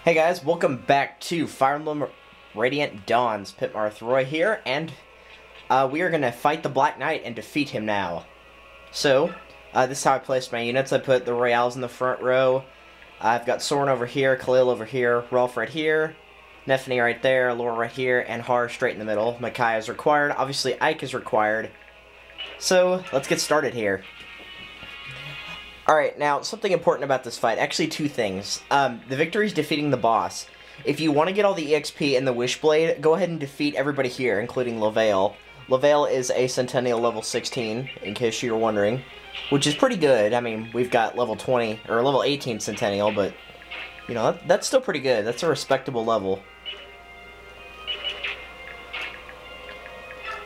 Hey guys, welcome back to Fire Emblem Radiant Dawn's Pitmarth Roy here, and we are going to fight the Black Knight and defeat him now. So, this is how I placed my units. I put the Royales in the front row. I've got Soren over here, Khalil over here, Rolf right here, Nephany right there, Laura right here, and Har straight in the middle. Micaiah is required. Obviously, Ike is required. So, let's get started here. Alright, now, something important about this fight. Actually, two things. The victory is defeating the boss. If you want to get all the EXP and the Wishblade, go ahead and defeat everybody here, including Lavale. Lavale is a Centennial level 16, in case you're wondering, which is pretty good. I mean, we've got level 20, or level 18 Centennial, but, you know, that's still pretty good. That's a respectable level.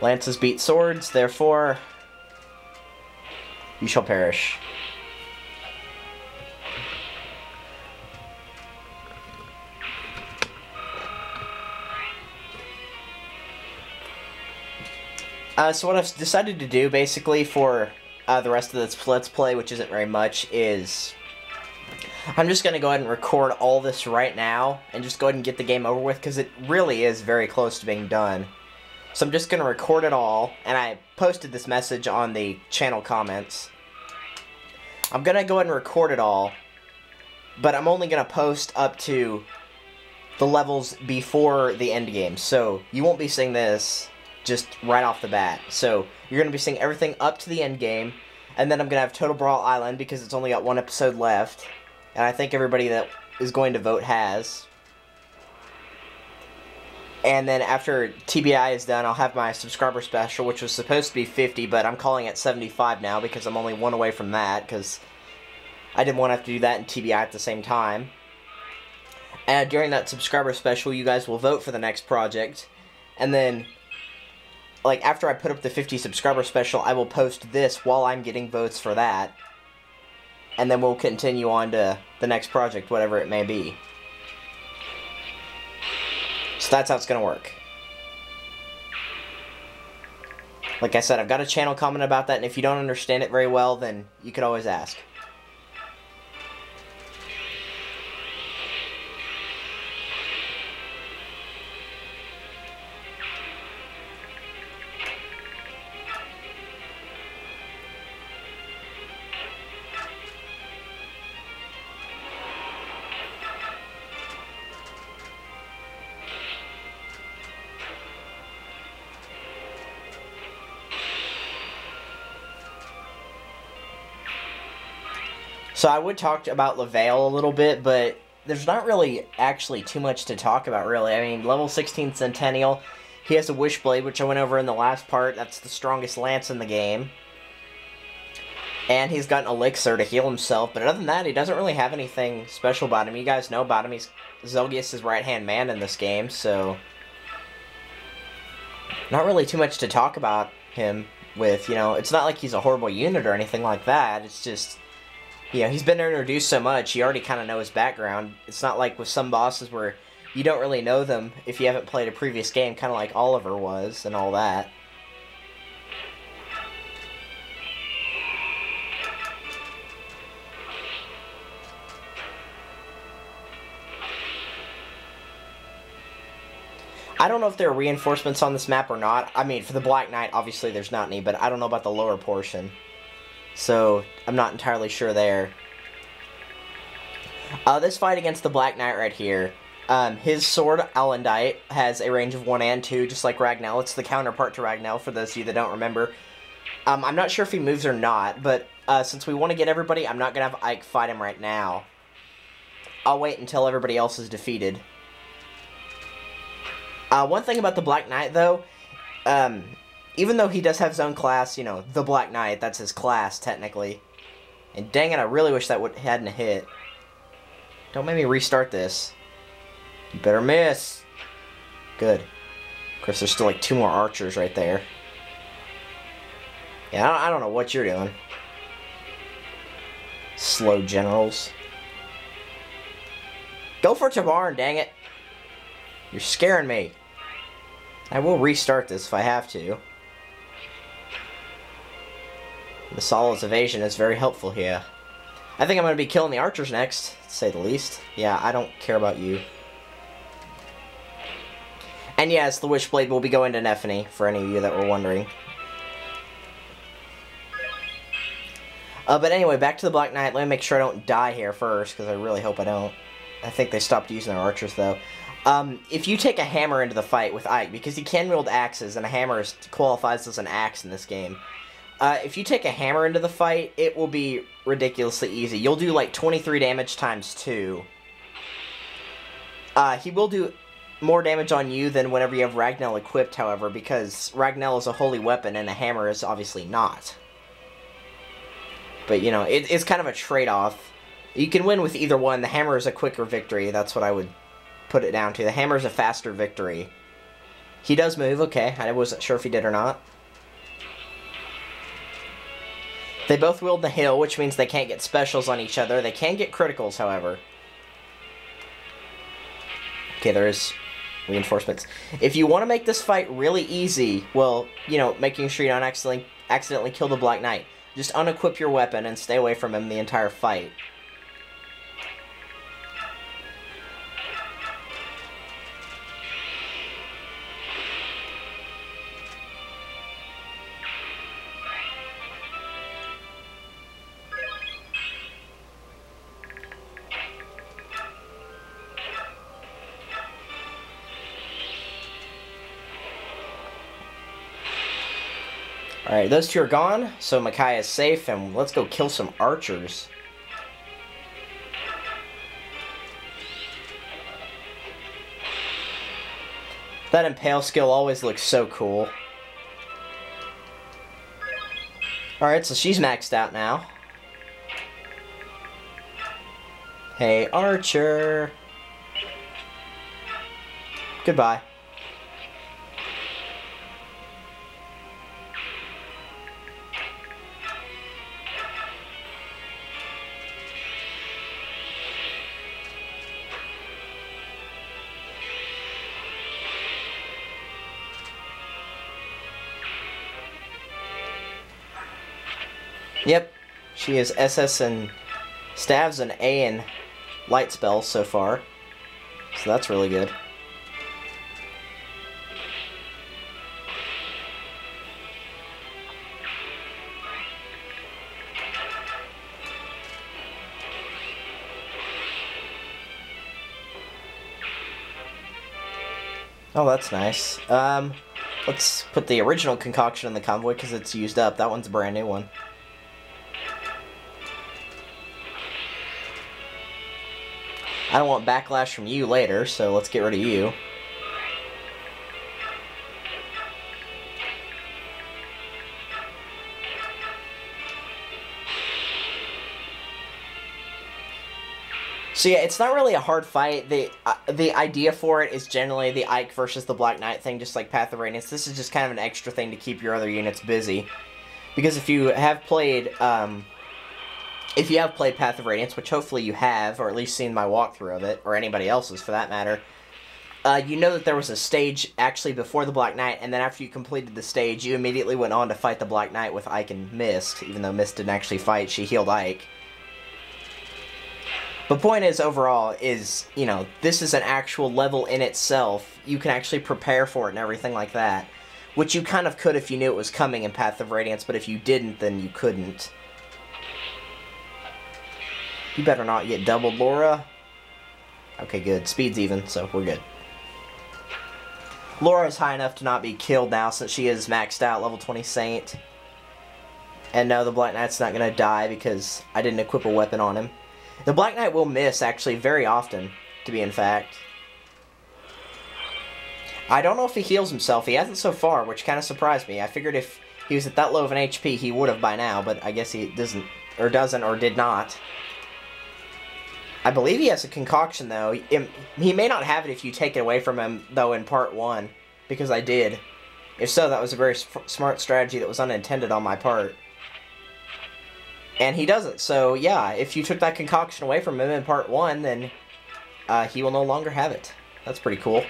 Lances beat swords, therefore, you shall perish. So what I've decided to do, basically, for the rest of this Let's Play, which isn't very much, is I'm just going to go ahead and record all this right now, and just go ahead and get the game over with, because it really is very close to being done. So I'm just going to record it all, and I posted this message on the channel comments. I'm going to go ahead and record it all, but I'm only going to post up to the levels before the end game, so you won't be seeing this just right off the bat. So you're going to be seeing everything up to the end game, and then I'm going to have Total Brawl Island because it's only got one episode left, and I think everybody that is going to vote has. And then after TBI is done, I'll have my subscriber special, which was supposed to be 50, but I'm calling it 75 now because I'm only one away from that, because I didn't want to have to do that and TBI at the same time. And during that subscriber special, you guys will vote for the next project, and then like, after I put up the 50 subscriber special, I will post this while I'm getting votes for that. And then we'll continue on to the next project, whatever it may be. So that's how it's going to work. Like I said, I've got a channel comment about that, and if you don't understand it very well, then you could always ask. So I would talk about Lavale a little bit, but there's not really actually too much to talk about, really. I mean, level 16 Centennial, he has a Wishblade, which I went over in the last part. That's the strongest lance in the game. And he's got an elixir to heal himself, but other than that, he doesn't really have anything special about him. You guys know about him. He's Zelgius' right-hand man in this game, so not really too much to talk about him with, you know. It's not like he's a horrible unit or anything like that. It's just, you know, he's been introduced so much, you already kind of know his background. It's not like with some bosses where you don't really know them if you haven't played a previous game, kind of like Oliver was and all that. I don't know if there are reinforcements on this map or not. I mean, for the Black Knight, obviously there's not any, but I don't know about the lower portion. So, I'm not entirely sure there. This fight against the Black Knight right here, his sword, Alendite, has a range of 1 and 2, just like Ragnell. It's the counterpart to Ragnell, for those of you that don't remember. I'm not sure if he moves or not, but since we want to get everybody, I'm not going to have Ike fight him right now. I'll wait until everybody else is defeated. One thing about the Black Knight, though, even though he does have his own class, you know, the Black Knight, that's his class, technically. And dang it, I really wish that hadn't hit. Don't make me restart this. You better miss. Good. Of course, there's still like 2 more archers right there. Yeah, I don't know what you're doing. Slow generals. Go for Tabarn, dang it. You're scaring me. I will restart this if I have to. The Solace evasion is very helpful here. I think I'm going to be killing the archers next. to say the least. Yeah, I don't care about you. And yes, the Wishblade will be going to Nephany, for any of you that were wondering. But anyway, back to the Black Knight. Let me make sure I don't die here first, because I really hope I don't. I think they stopped using their archers, though. If you take a hammer into the fight with Ike, because he can wield axes, and a hammer qualifies as an axe in this game. If you take a hammer into the fight, it will be ridiculously easy. You'll do like 23 damage times 2. He will do more damage on you than whenever you have Ragnell equipped, however, because Ragnell is a holy weapon and a hammer is obviously not. But, you know, it's kind of a trade-off. You can win with either one. The hammer is a quicker victory. That's what I would put it down to. The hammer is a faster victory. He does move, okay. I wasn't sure if he did or not. They both wield the hill, which means they can't get specials on each other. They can get criticals, however. Okay, there's reinforcements. If you want to make this fight really easy, well, you know, making sure you don't accidentally kill the Black Knight, just unequip your weapon and stay away from him the entire fight. Alright, those two are gone, so Micaiah is safe, and let's go kill some archers. That impale skill always looks so cool. Alright, so she's maxed out now. Hey, archer! Goodbye. Yep, she is SS and stabs and A in light spells so far, so that's really good. Oh, that's nice. Let's put the original concoction in the convoy because it's used up. That one's a brand new one. I don't want backlash from you later, so let's get rid of you. So yeah, it's not really a hard fight. The idea for it is generally the Ike versus the Black Knight thing, just like Path of Radiance. This is just kind of an extra thing to keep your other units busy. Because if you have played... If you have played Path of Radiance, which hopefully you have, or at least seen my walkthrough of it, or anybody else's for that matter, you know that there was a stage actually before the Black Knight, and then after you completed the stage, you immediately went on to fight the Black Knight with Ike and Mist, even though Mist didn't actually fight, she healed Ike. The point is, overall, is, you know, this is an actual level in itself. You can actually prepare for it and everything like that, which you kind of could if you knew it was coming in Path of Radiance, but if you didn't, then you couldn't. You better not get doubled, Laura. Okay, good. Speed's even, so we're good. Laura is high enough to not be killed now since she is maxed out, level 20 Saint. And no, the Black Knight's not going to die because I didn't equip a weapon on him. The Black Knight will miss, actually, very often, to be in fact. I don't know if he heals himself. He hasn't so far, which kind of surprised me. I figured if he was at that low of an HP, he would have by now, but I guess he doesn't, or did not. I believe he has a concoction, though. He may not have it if you take it away from him, though, in Part 1, because I did. If so, that was a very smart strategy that was unintended on my part. And he doesn't, so yeah, if you took that concoction away from him in Part 1, then he will no longer have it. That's pretty cool.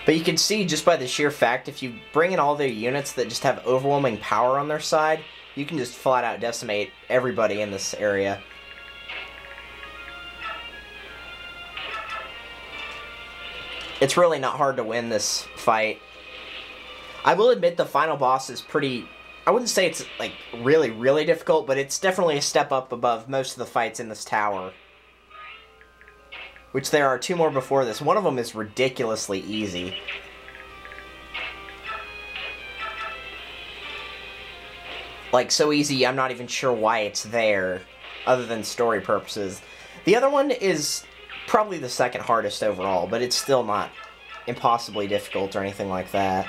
But you can see just by the sheer fact, if you bring in all their units that just have overwhelming power on their side, you can just flat out decimate everybody in this area. It's really not hard to win this fight. I will admit the final boss is pretty... I wouldn't say it's, like, really, really difficult, but it's definitely a step up above most of the fights in this tower. Which there are 2 more before this. One of them is ridiculously easy. Like, so easy, I'm not even sure why it's there, other than story purposes. The other one is probably the second hardest overall, but it's still not impossibly difficult or anything like that.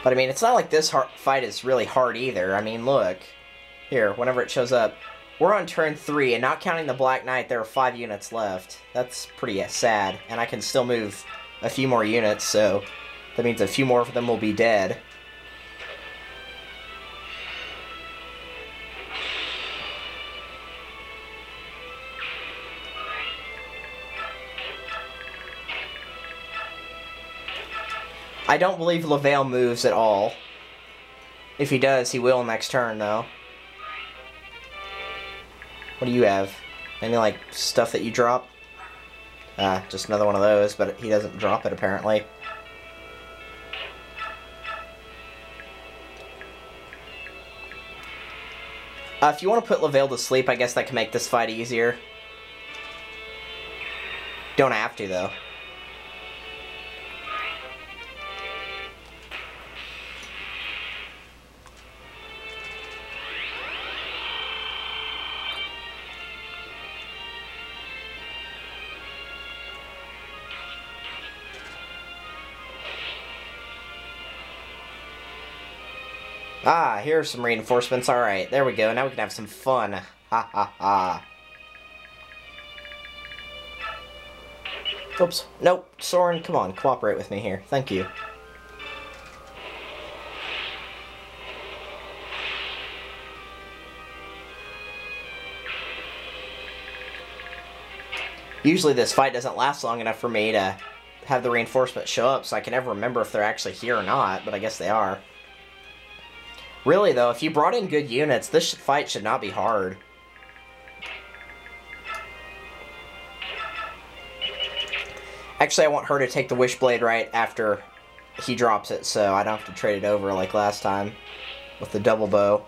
But I mean, it's not like this fight is really hard either. I mean, look. Here, whenever it shows up. We're on turn 3, and not counting the Black Knight, there are 5 units left. That's pretty sad. And I can still move a few more units, so that means a few more of them will be dead. I don't believe Lavelle moves at all. If he does, he will next turn, though. What do you have? Any, like, stuff that you drop? Just another one of those, but he doesn't drop it, apparently. If you want to put Lavelle to sleep, I guess that can make this fight easier. Don't have to, though. Ah, here are some reinforcements. Alright, there we go. Now we can have some fun. Ha ha ha. Oops. Nope. Soren, come on. Cooperate with me here. Thank you. Usually this fight doesn't last long enough for me to have the reinforcements show up, so I can never remember if they're actually here or not, but I guess they are. Really, though, if you brought in good units, this fight should not be hard. Actually, I want her to take the Wishblade right after he drops it, so I don't have to trade it over like last time with the double bow.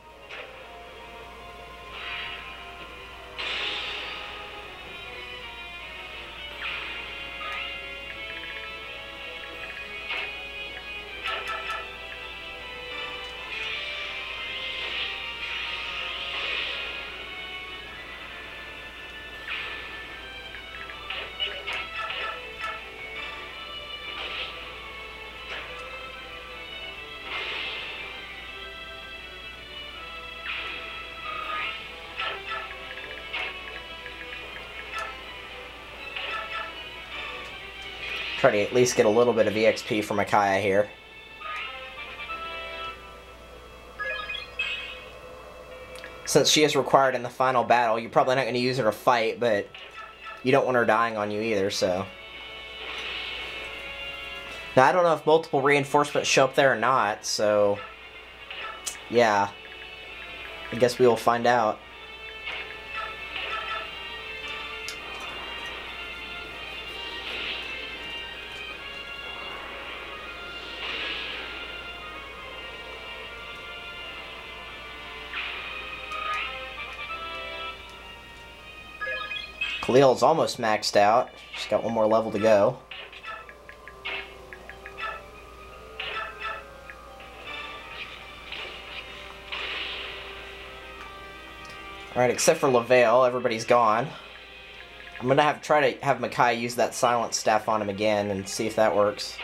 Try to at least get a little bit of EXP for Micaiah here. Since she is required in the final battle, you're probably not going to use her to fight, but you don't want her dying on you either, so... Now, I don't know if multiple reinforcements show up there or not, so... Yeah. I guess we will find out. Khalil's almost maxed out. She's got one more level to go. Alright, except for Lavelle, everybody's gone. I'm gonna try to have Micaiah use that silent staff on him again and see if that works.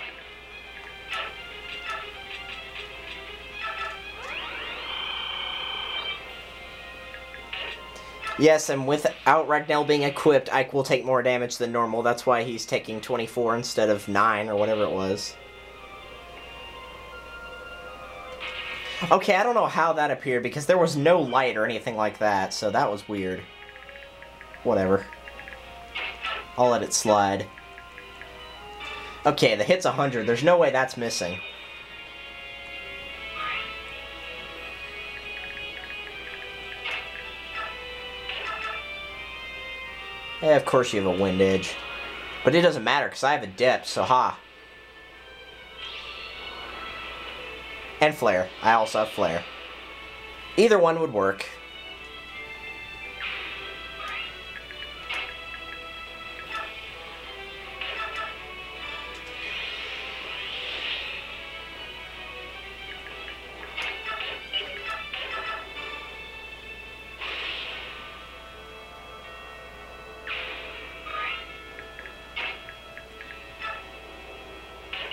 Yes, and without Ragnell being equipped, Ike will take more damage than normal. That's why he's taking 24 instead of 9 or whatever it was. Okay, I don't know how that appeared because there was no light or anything like that, so that was weird. Whatever. I'll let it slide. Okay, the hit's 100. There's no way that's missing. Yeah, of course you have a wind edge. But it doesn't matter because I have a depth, so ha. And flare. I also have flare. Either one would work.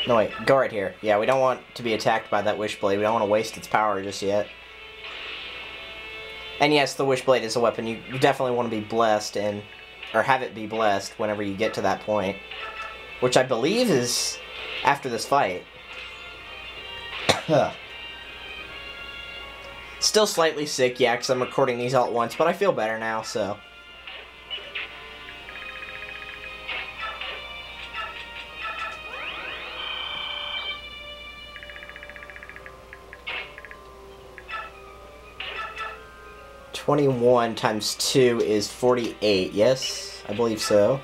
No, wait. Go right here. Yeah, we don't want to be attacked by that Wishblade. We don't want to waste its power just yet. And yes, the Wishblade is a weapon. You definitely want to be blessed and... or have it be blessed whenever you get to that point. Which I believe is after this fight. Still slightly sick, yeah, because I'm recording these all at once, but I feel better now, so... $21 times 2 is 48, yes? I believe so.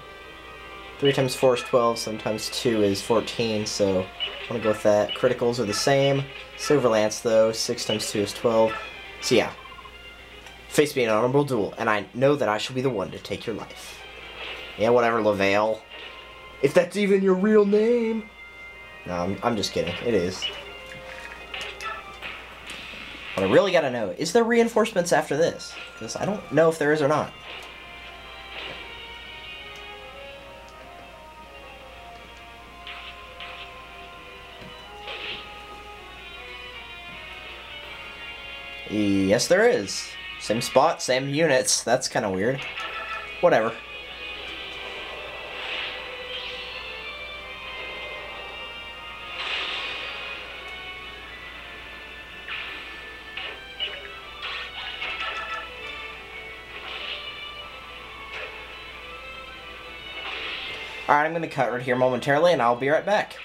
3 times 4 is 12, 7 times 2 is 14, so I'm gonna go with that. Criticals are the same. Silver Lance, though, 6 times 2 is 12. So yeah. Face me an honorable duel, and I know that I shall be the one to take your life. Yeah, whatever, LaVale. If that's even your real name. No, I'm just kidding. It is. But I really gotta know, is there reinforcements after this? Because I don't know if there is or not. Yes, there is. Same spot, same units. That's kind of weird. Whatever. Alright, I'm going to cut right here momentarily, and I'll be right back.